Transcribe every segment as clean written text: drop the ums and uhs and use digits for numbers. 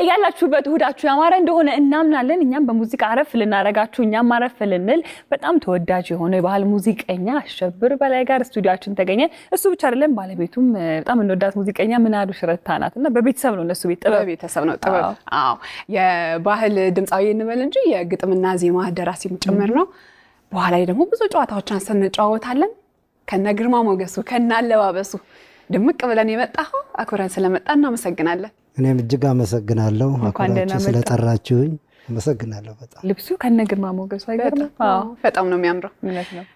በያላችሁበት እሁዳችሁ ያማረ እንደሆነ እናምናለን እኛም በሙዚቃ አረፍ ልናረጋችሁ እኛም አረፍ ልንል በጣም ተወዳጅ የሆነ የባህል ሙዚቀኛ አሸብር በላይ ጋር ስቱዲዮአችን ተገኘ እሱ ብቻ አይደለም ባለቤቱም በጣም እንወዳት ሙዚቀኛ ምናሉ ሽረታ ናትና በቤተሰብ ነው እነሱ በቤተሰብ ነው ጥበብ አዎ የባህል ድምጻዊ እንበል እንጂ የግጥምና ዜማ ደራሲም ጭምር ነው በኋላ ደግሞ ብዙ ጨዋታዎችን ሰንጫወታለን ከነግርማ ሞገሱ ከናለባበሱ ድምቅ ብለን የመጣው አክብረን ስለመጣና መሰግናለን እኔም እጅግ አመሰግናለሁ አኳንደና ስለጠራችሁኝ አመሰግናለሁ በጣም ልብሱ ከነግርማ ሞገሱ አይገርም በጣም ነው የሚያምረው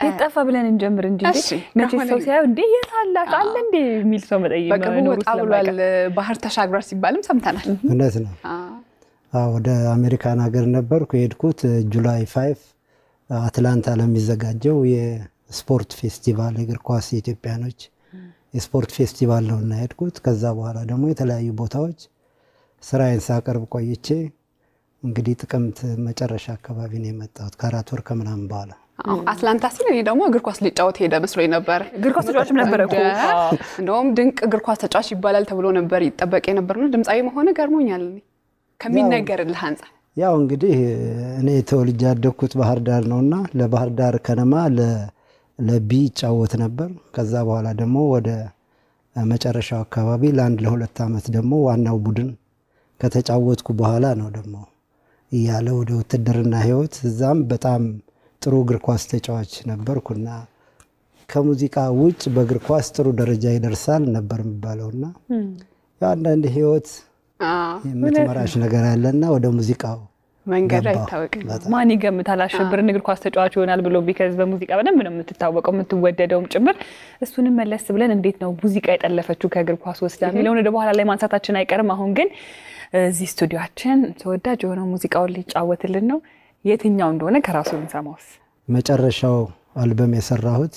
ይጣፋ ብለን እንጀምር እንጂ ነጭ ሰው ሲያዩ እንዴ የታላቅ አለ እንዴ ሚል ሰው መጠየቅ በቅርቡ ወጣ ብሏል ባህር ተሻግሯል ሲባልም ሰምተናል እውነት ነው ወደ አሜሪካን ሀገር ነበርኩ የሄድኩት ጁላይ 5 አትላንታ ለሚዘጋጀው የስፖርት ፌስቲቫል እግር ኳስ የኢትዮጵያኖች የስፖርት ፌስቲቫል ነው እና ሄድኩት ከዛ በኋላ ደግሞ የተለያዩ ቦታዎች ስራዬን ሳቀርብ ቆይቼ እንግዲህ ጥቅምት መጨረሻ አካባቢ ነው የመጣሁት ከአራት ወር ከምናምን በኋላ አትላንታ ሲል እኔ ደግሞ እግር ኳስ ሊጫወት ሄደ መስሎኝ ነበር እግር ኳስ ተጫዋችም ነበር እኮ እንደውም ድንቅ እግር ኳስ ተጫዋች ይባላል ተብሎ ነበር ይጠበቅ የነበር ነው ድምጻዊ መሆን ገርሞኛል ከሚነገርልህ አንፃር ያው እንግዲህ እኔ ተወልጄ ያደግኩት ባህር ዳር ነውና ለባህር ዳር ከነማ ለቢ ጫወት ነበር ከዛ በኋላ ደግሞ ወደ መጨረሻው አካባቢ ለአንድ ለሁለት አመት ደግሞ ዋናው ቡድን ከተጫወትኩ በኋላ ነው ደግሞ ያለ ወደ ውትድርና ህይወት እዛም በጣም ጥሩ እግር ኳስ ተጫዋች ነበርኩና ከሙዚቃ ውጭ በእግር ኳስ ጥሩ ደረጃ ይደርሳል ነበር የሚባለውና ያው አንዳንድ ህይወት የምትመራሽ ነገር አለና ወደ ሙዚቃው መንገድ አይታወቅ ማን ይገምታል አሸብር እግር ኳስ ተጫዋች ይሆናል ብሎ ቢከዝ በሙዚቃ በደንብ ነው የምትታወቀው የምትወደደውም ጭምር እሱንም መለስ ብለን እንዴት ነው ሙዚቃ የጠለፈችው ከእግር ኳስ ወስዳ ሚሊዮን ወደ በኋላ ላይ ማንሳታችን አይቀርም አሁን ግን እዚህ ስቱዲዮአችን ተወዳጅ የሆነ ሙዚቃውን ሊጫወትልን ነው የትኛው እንደሆነ ከራሱ እንሰማውስ መጨረሻው አልበም የሰራሁት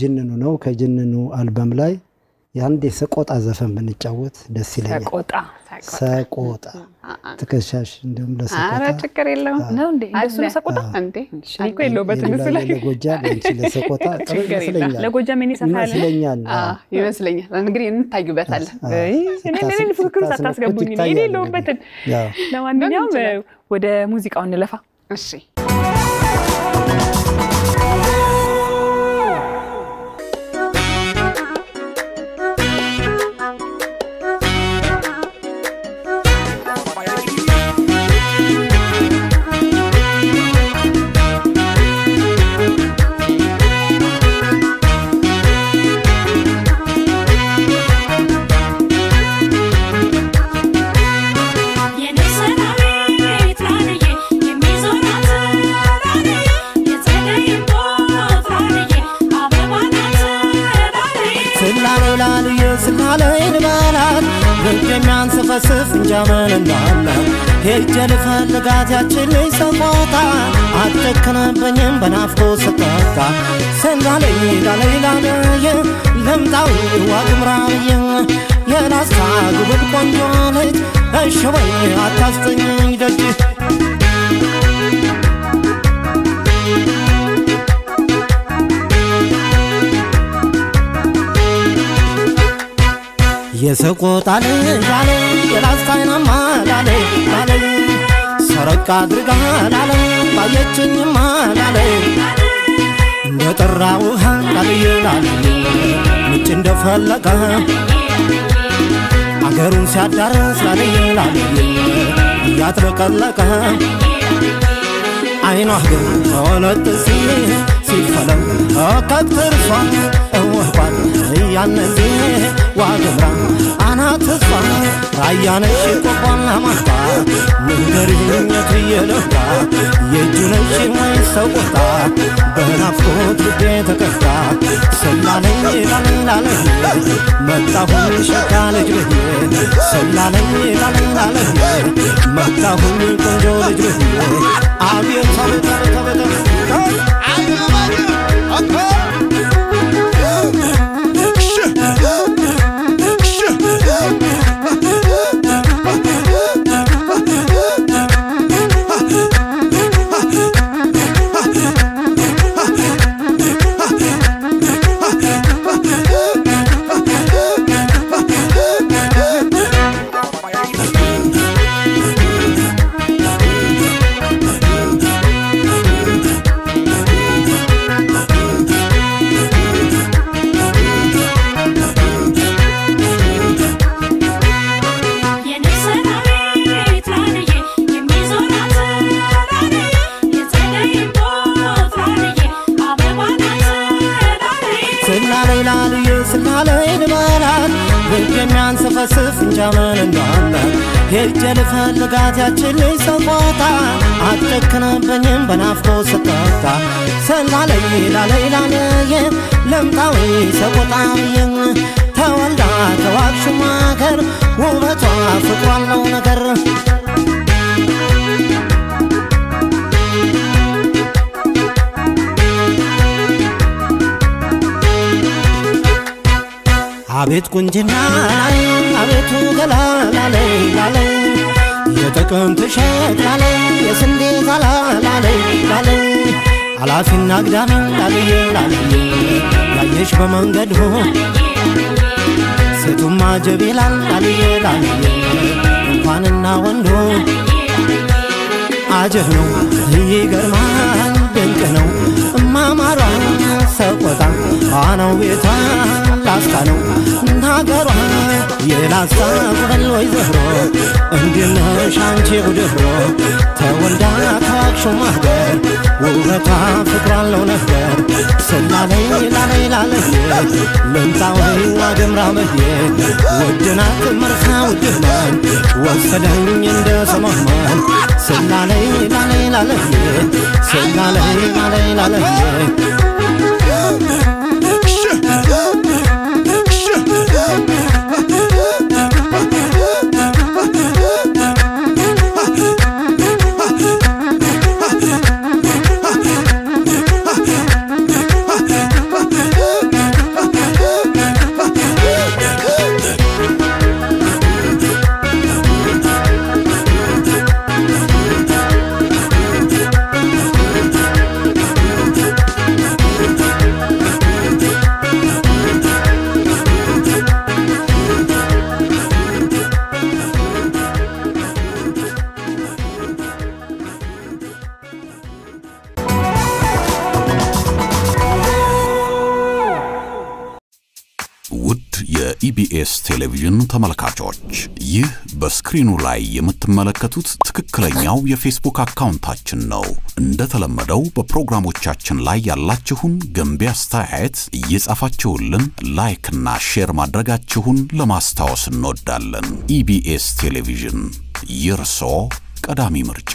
ጅንኑ ነው ከጅንኑ አልበም ላይ ያንዴ ሰቆጣ ዘፈን ብንጫወት ደስ ይለኛል ሰቆጣ ተከሻሽ እንደም ለሰቆጣ አረ ችግር የለው ነው እንዴ እሱ ለሰቆጣ እንዴ እኮ የለውበት ምስል ላይ ለጎጃም እንጂ ለሰቆጣ ችግር የለም ለጎጃም እኔ ሰፋለ ይመስለኛል እንግዲህ እንታዩበታለን እኔ ፍክሩ ሳታስገቡኝ እኔ የለውበት ለማንኛውም ወደ ሙዚቃው እንለፋ እሺ ስፍ እንጃመን እንዳለ ሄጀል ፈልጋት ያችን ሰቆጣ አትከነብኝም በናፍቆ ስጠጣ ሰንጋለኝ ዳለይላየ ለምጣው ዋግምራየ የላስታ ጉብል ቆንጆ ልጅ እሽወይ አታስተኝኝ ደጅ የሰቆጣ ልጅ አለ የላስታይናማ ላለ ላለ ሰረቃ አድርጋ ላለ ባየችኝማ ላለ እንደጠራ ውሃ ላለ ላለ ምንጭ እንደፈለቀ አገሩን ሲያዳርስ ላለ ላለ እያጥለቀለቀ አይኗ ግን ተወለጥ ሲፈለም ከትርሷ እወቋል ያነዚ ዋግምራ አናትሷ ራያነሽ ቆቋና ማታ ንገሪኝት የለፋ የእጁነሽ ወይ ሰቆጣ በናፍቆት ልቤ ተቀጣ ሰላለኝ ላላለኝ መጣሁኝ ሸካ ልጅ ብዬ ሰላለኝ ላላለኝ መጣሁኝ ቆንጆ ልጅ ብዬ አቤት አቤት አቤት አቤት ልጅሚያን ስፈስፍ እንጃመን እንዳለ ሄጀል ፈልጋት ያችልኝ ሰቆታ አትጨክነብኝም በናፍቆ ስጠታ ሰላለይ ላለይ ላለይ ለምጣዊ ሰቆጣዬን ተወልዳ ከዋክሽማ ገር ውበቷ ፍቅሯለው ነገር አቤት ቁንጅና አቤቱ ገላላለይ ላለይ የተቀምት ሸክላለይ የስንዴ ዛላለይ ላለይ አላፊና ግዳሚ ላለይ ላለይ ያየሽ በመንገድ ሆ ሴቱማ ጀቤላል ላለይ ላለይ እንኳንና ወንዶ አጀብ ነው ይገርማል ድንቅ ነው እማማሯ ሰቆጣ አናው ቤቷ ላስታ ነው ናገሯ የላስታ ጉበል ወይ ዘህሮ እንዲነሽ አንቺ ጉድሮ ተወልዳ ከዋክሽማ ገር ውበቷ ፍቅሯለው ነበር ሰላለይ ላለይ ላለይ ልምጣወይ ዋግምራ መህዬ ውድናት መርሳ ውድናን ወሰደኝ እንደ ሰማማን ሰላለይ ላለይ ላለይ ሰላለይ ላለይ ላለይ ኢቢኤስ ቴሌቪዥን ተመልካቾች ይህ በስክሪኑ ላይ የምትመለከቱት ትክክለኛው የፌስቡክ አካውንታችን ነው እንደተለመደው በፕሮግራሞቻችን ላይ ያላችሁን ገንቢ አስተያየት እየጻፋችሁልን ላይክ እና ሼር ማድረጋችሁን ለማስታወስ እንወዳለን ኢቢኤስ ቴሌቪዥን የርሶ ቀዳሚ ምርጫ